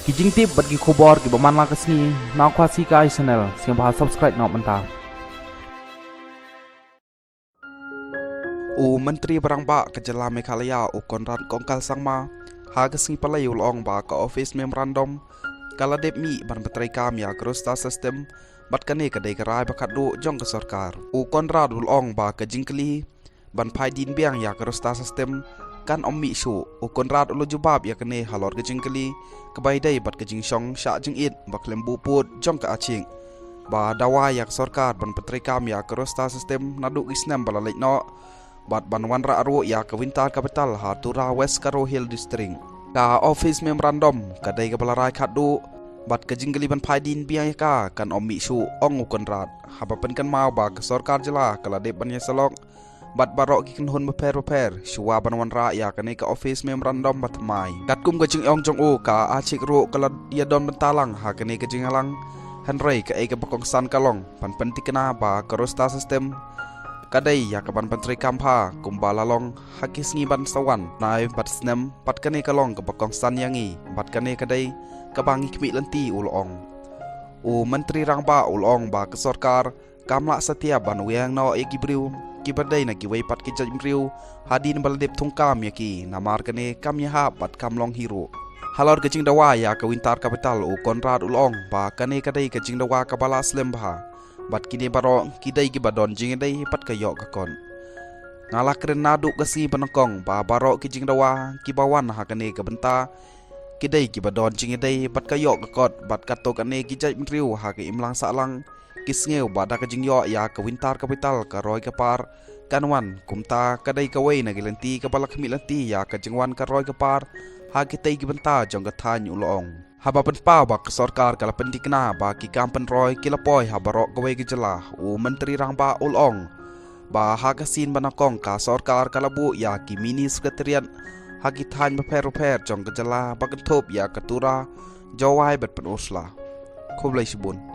Kijing tip bat gi khobor gi baman la kasni naw khwasi kai channel siang bahal subscribe naw manta. Menteri Barang Ba Kejala Meghalaya Konrad Kongkal Sangma Hagasni Palay ulong ba ka office memorandum kaladep mi ban betrai kam ya krosta system bat kane kadai karai bakat do jong ke sarkar. Konrad ulong ba ka jingkli ban phai din biang ya krosta system kan ommi shu Konrad ulo jubab ya kane halor ke jingkli kebai dai bat ke jingshong sha jingit bak lembu put jong ka aching ba dawa ya sarkar ban betrai kam ya krosta system nadu isnam balalek no bat banwan ra ro ya ke wintar capital Hatura West Karo Hill District ka office memorandum kadai ke balarai khadu bat ke jingkli ban phai din biang ka kan ommi shu ong Konrad habapen kan mau ba ke sarkar jela kala de ban salok bat barok ki kan hun beper shua banwan ra ya kane ka office memorandum bat mai katkum ke jing ong jong o ka achik ro kala ya don bentalang ha kane ke jing halang hanrei ka e ke bakong san kalong pan pentikna ba krosta system kadai ya ka ban pentri kampa kumbalalong hakis ngi ban sawan nai bat snem pat kane kalong ke bakong san yangi bat kane kadai ka bangi kmi lenti ulong menteri rangba ulong ba ke sarkar kamla setia ban wiang no e gibriu ki badai na ki wei pat ki jimriu hadin baladep thungkam ya ki namar kane kam ya ha pat kamlong hero halor ke jing dawa ya ka wintar capital Konrad ulong ba kane kadai ke jing dawa ka bala slem ba bat kini baro kidai ki badon jing dai pat ka yok ka kon ngala kren nadu kasi penengkong ba baro ki jing dawa ki bawan ha kane ka benta kidai ki badon jing dai pat ka yok ka kot bat kato kane ki jimriu ha ki imlang salang kisngeu bada ka jingyo ya ka wintar capital ka roy ka par kanwan kumta kadai ka wei na gilenti ka balak mi lenti ya ka jingwan ka roy ka par ha kitay ki benta jong ka than ulong haba pen pa ba ka sarkar kala pendikna ba ki kampen roy kilapoy ha barok ka wei gejala menteri rangba ulong ba ha ka sin banakong ka sarkar kala bu ya ki mini sekretariat ha ki than beper jong gejala ba ka thop ya ka tura jawai bet pen usla khoblai sibun